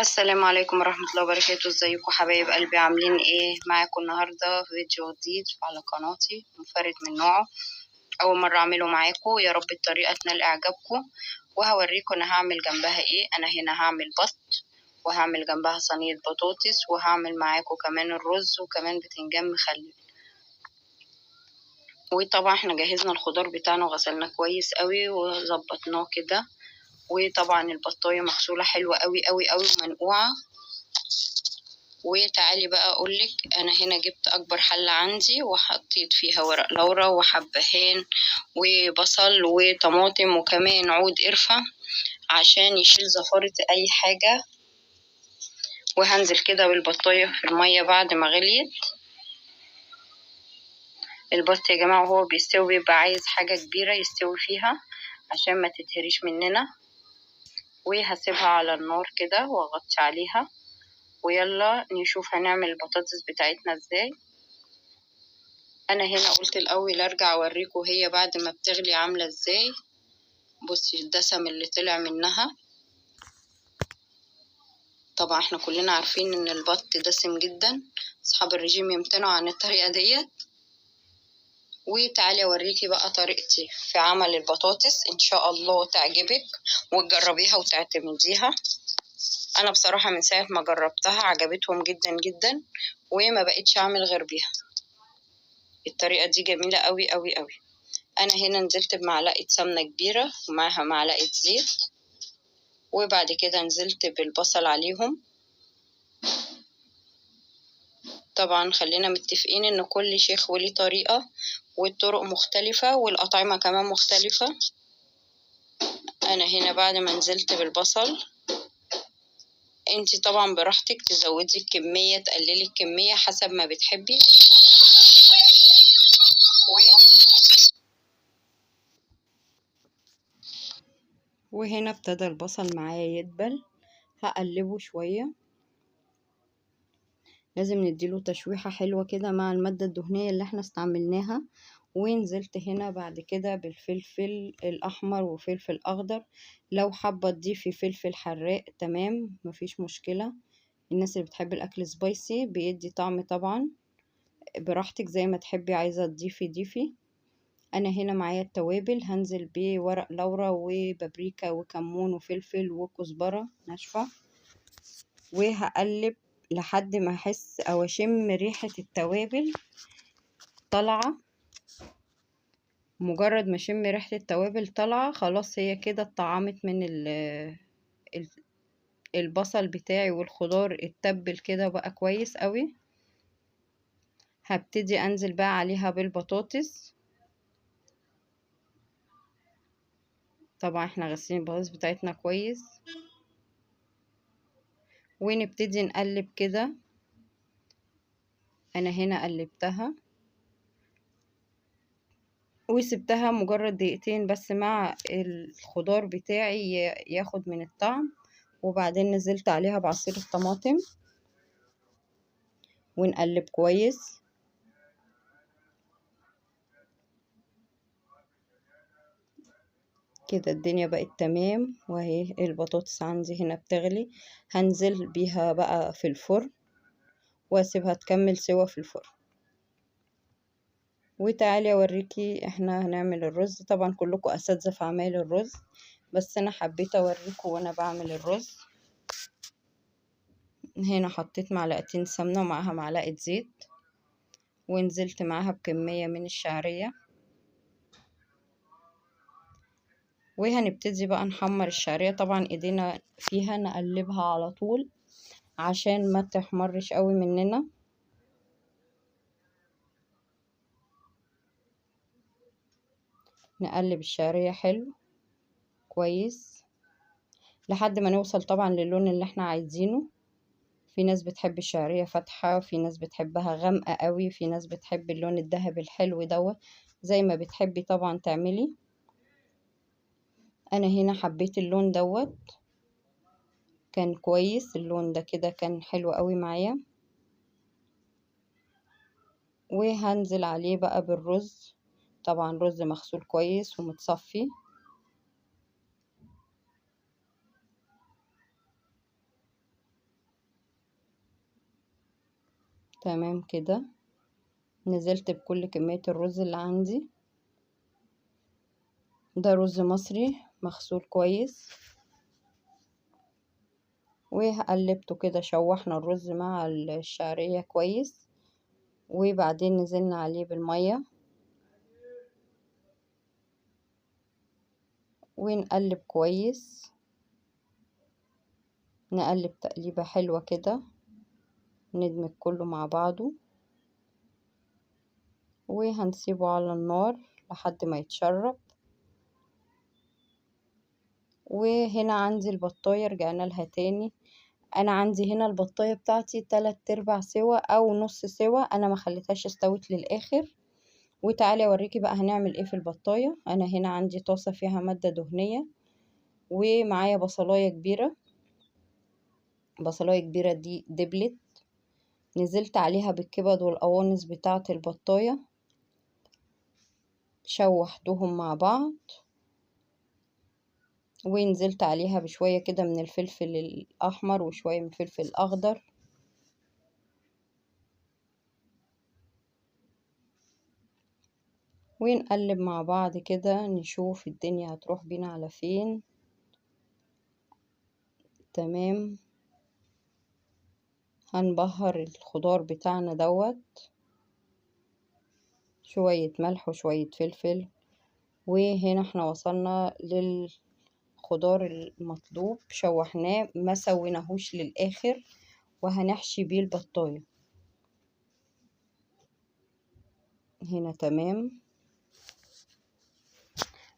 السلام عليكم ورحمة الله وبركاته. ازيكم حبايب قلبي، عاملين ايه؟ معاكم النهاردة فيديو جديد على قناتي منفرد من نوعه، اول مرة اعمله معاكم. يا رب الطريقة تنال اعجابكم، وهوريكم انا هعمل جنبها ايه. انا هنا هعمل بط، وهعمل جنبها صينية بطاطس، وهعمل معاكم كمان الرز وكمان بتنجان مخلل. وطبعا احنا جهزنا الخضار بتاعنا وغسلناه كويس قوي وظبطناه كده. وطبعا البطاية مغسولة حلوة قوي قوي قوي ومنقوعة. وتعالي بقى اقولك، انا هنا جبت اكبر حلة عندي وحطيت فيها ورق لورا وحبهان وبصل وطماطم وكمان عود قرفة عشان يشيل زفارة اي حاجة. وهنزل كده بالبطاية في المية بعد ما غليت. البط يا جماعة وهو بيستوي بيبقى عايز حاجة كبيرة يستوي فيها عشان ما تتهريش مننا. وهسيبها على النار كده واغطي عليها، ويلا نشوف هنعمل البطاطس بتاعتنا ازاي. انا هنا قلت الاول ارجع اوريكم هي بعد ما بتغلي عامله ازاي. بصي الدسم اللي طلع منها. طبعا احنا كلنا عارفين ان البط دسم جدا، اصحاب الرجيم يمتنعوا عن الطريقه ديت. وتعالي اوريكي بقى طريقتي في عمل البطاطس، ان شاء الله تعجبك وتجربيها وتعتمديها. انا بصراحه من ساعه ما جربتها عجبتهم جدا جدا، وما بقتش اعمل غير بيها. الطريقه دي جميله قوي قوي قوي. انا هنا نزلت بمعلقه سمنه كبيره ومعها معلقه زيت، وبعد كده نزلت بالبصل عليهم. طبعا خلينا متفقين ان كل شيخ وليه طريقه والطرق مختلفه والأطعمة كمان مختلفه. انا هنا بعد ما نزلت بالبصل، انتي طبعا براحتك تزودي الكميه تقللي الكميه حسب ما بتحبي. وهنا ابتدى البصل معايا يدبل، هقلبه شويه. لازم نديله تشويحة حلوة كده مع المادة الدهنية اللي احنا استعملناها. ونزلت هنا بعد كده بالفلفل الأحمر وفلفل أخضر. لو حابة تضيفي فلفل حراق تمام مفيش مشكلة. الناس اللي بتحب الأكل سبايسي بيدي طعم طبعا، براحتك زي ما تحبي، عايزة تضيفي ضيفي. أنا هنا معايا التوابل، هنزل بورق لورا وبابريكا وكمون وفلفل وكزبرة ناشفة، وهقلب لحد ما احس او اشم ريحة التوابل طالعة. مجرد ما اشم ريحة التوابل طالعة خلاص هي كده اتطعمت من البصل بتاعي والخضار اتبل كده بقى كويس قوي. هبتدي انزل بقى عليها بالبطاطس. طبعا احنا غاسلين البطاطس بتاعتنا كويس، ونبتدي نقلب كده. انا هنا قلبتها وسبتها مجرد دقيقتين بس مع الخضار بتاعي ياخد من الطعم. وبعدين نزلت عليها بعصير الطماطم ونقلب كويس كده. الدنيا بقت تمام، وهي البطاطس عندي هنا بتغلي. هنزل بيها بقى في الفرن واسيبها تكمل سوا في الفرن. وتعالي اوريكي احنا هنعمل الرز. طبعا كلكم اساتذه في اعمال الرز، بس انا حبيت اوريكم وانا بعمل الرز. هنا حطيت معلقتين سمنه ومعاها معلقه زيت، ونزلت معاها بكميه من الشعريه. وهنبتدي بقى نحمر الشعريه. طبعا ايدينا فيها نقلبها على طول عشان ما تحمرش قوي مننا. نقلب الشعريه حلو كويس لحد ما نوصل طبعا للون اللي احنا عايزينه. في ناس بتحب الشعرية فاتحة، في ناس بتحبها غامقة قوي، في ناس بتحب اللون الذهبي الحلو دوت. زي ما بتحبي طبعا تعملي. انا هنا حبيت اللون دوت، كان كويس اللون ده كده، كان حلو قوي معايا. وهنزل عليه بقى بالرز. طبعا رز مغسول كويس ومتصفي. تمام كده. نزلت بكل كمية الرز اللي عندي. ده رز مصري مغسول كويس، وقلبته كده. شوحنا الرز مع الشعرية كويس، وبعدين نزلنا عليه بالمية ونقلب كويس. نقلب تقليبة حلوة كده، ندمج كله مع بعضه، وهنسيبه على النار لحد ما يتشرب. وهنا عندي البطاية رجعنا لها تاني. انا عندي هنا البطاية بتاعتي 3/4 سوا او نص سوا، انا ما خليتهاش استوت للاخر. وتعالي اوريكي بقى هنعمل ايه في البطاية. انا هنا عندي طاسة فيها مادة دهنية، ومعايا بصلاية كبيرة. بصلاية كبيرة دي دبلت، نزلت عليها بالكبد والقوانص بتاعة البطاية، شوحتهم مع بعض، ونزلت عليها بشوية كده من الفلفل الأحمر وشوية من الفلفل الأخضر، ونقلب مع بعض كده نشوف الدنيا هتروح بينا على فين. تمام. هنبهر الخضار بتاعنا دوت، شوية ملح وشوية فلفل. وهنا احنا وصلنا للخضار المطلوب، شوحناه ما سويناهوش للآخر، وهنحشي بيه البطاية. هنا تمام.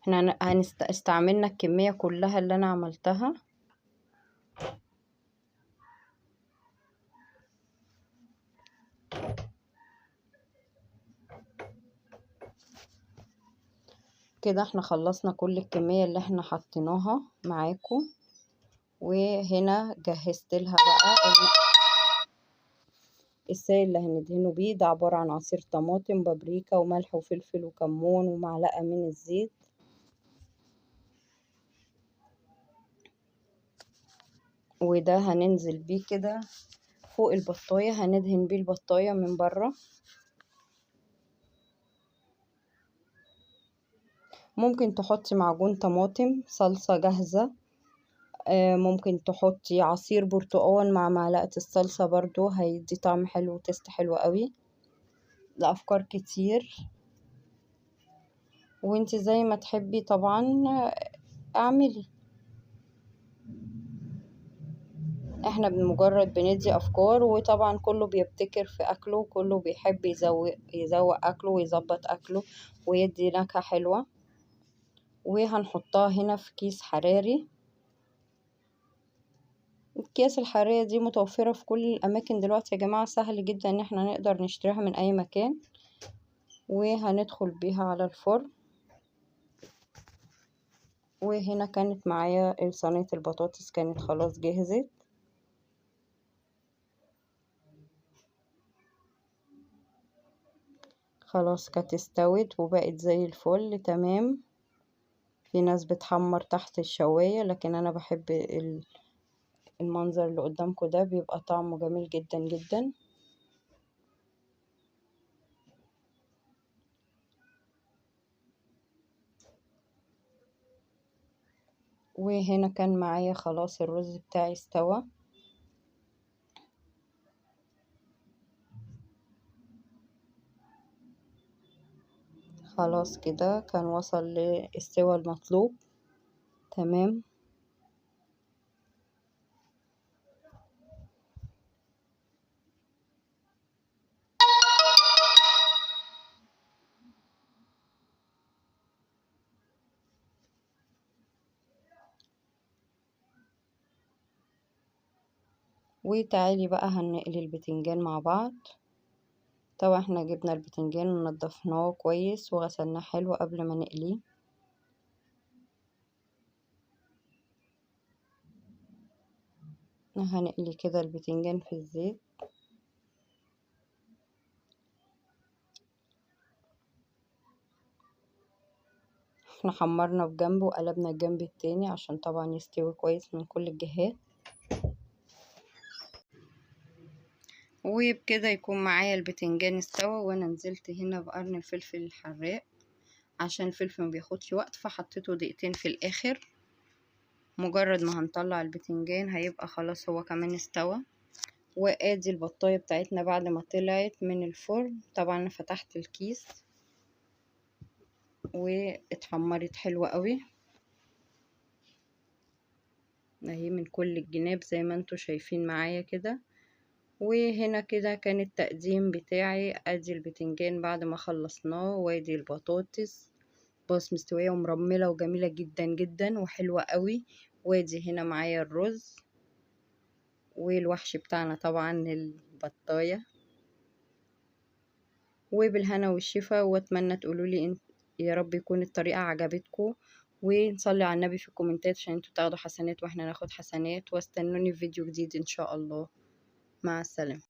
احنا استعملنا الكمية كلها اللي انا عملتها. كده احنا خلصنا كل الكمية اللي احنا حطيناها معاكم. وهنا جهزت لها بقى السائل اللي هندهنه بيه. ده عبارة عن عصير طماطم، بابريكا، وملح وفلفل وكمون، ومعلقة من الزيت. وده هننزل بيه كده فوق البطاية، هندهن بيه البطاية من بره. ممكن تحطي معجون طماطم، صلصة جاهزة، ممكن تحطي عصير برتقال مع معلقة الصلصة برضو، هيدي طعم حلو وتست حلو قوي. الأفكار كتير، وانت زي ما تحبي طبعا اعملي. احنا بمجرد بندي افكار، وطبعا كله بيبتكر في اكله، وكله بيحب يزوق اكله ويظبط اكله ويدي نكهة حلوة. وهنحطها هنا في كيس حراري. الأكياس الحرارية دي متوفرة في كل الأماكن دلوقتي يا جماعة، سهل جدا إن احنا نقدر نشتريها من أي مكان. وهندخل بيها على الفرن. وهنا كانت معايا صينية البطاطس، كانت خلاص جهزت. خلاص كانت استوت وبقت زي الفل تمام. في ناس بتحمر تحت الشواية، لكن أنا بحب المنظر اللي قدامكم ده، بيبقى طعمه جميل جدا جدا. وهنا كان معايا خلاص الرز بتاعي استوى. خلاص كده كان وصل للسوى المطلوب تمام. وتعالي بقى هنقلي البتنجان مع بعض. طبعا احنا جبنا البتنجان ونضفناه كويس وغسلناه حلو قبل ما نقليه. هنقلي كده البتنجان في الزيت. احنا حمرنا بجنب وقلبنا الجنب التاني عشان طبعا يستوي كويس من كل الجهات. وبكده يكون معايا البتنجان استوى، وانا نزلت هنا بقرن الفلفل الحراق عشان الفلفل مبياخدش وقت، فحطيته دقيقتين في الاخر. مجرد ما هنطلع البتنجان هيبقى خلاص هو كمان استوى. وادي البطاية بتاعتنا بعد ما طلعت من الفرن. طبعا انا فتحت الكيس واتحمرت حلوة قوي اهي من كل الجناب زي ما انتوا شايفين معايا كده. وهنا كده كان التقديم بتاعي. ادي البتنجان بعد ما خلصناه، وادي البطاطس باص مستوية ومرملة وجميلة جدا جدا وحلوة قوي. وادي هنا معايا الرز والوحش بتاعنا طبعا البطاية. وبالهنا والشفا، واتمنى تقولولي يا رب يكون الطريقة عجبتكم، ونصلي على النبي في الكومنتات عشان انتوا تاخدوا حسنات واحنا ناخد حسنات. واستنوني في فيديو جديد ان شاء الله. مع السلامة.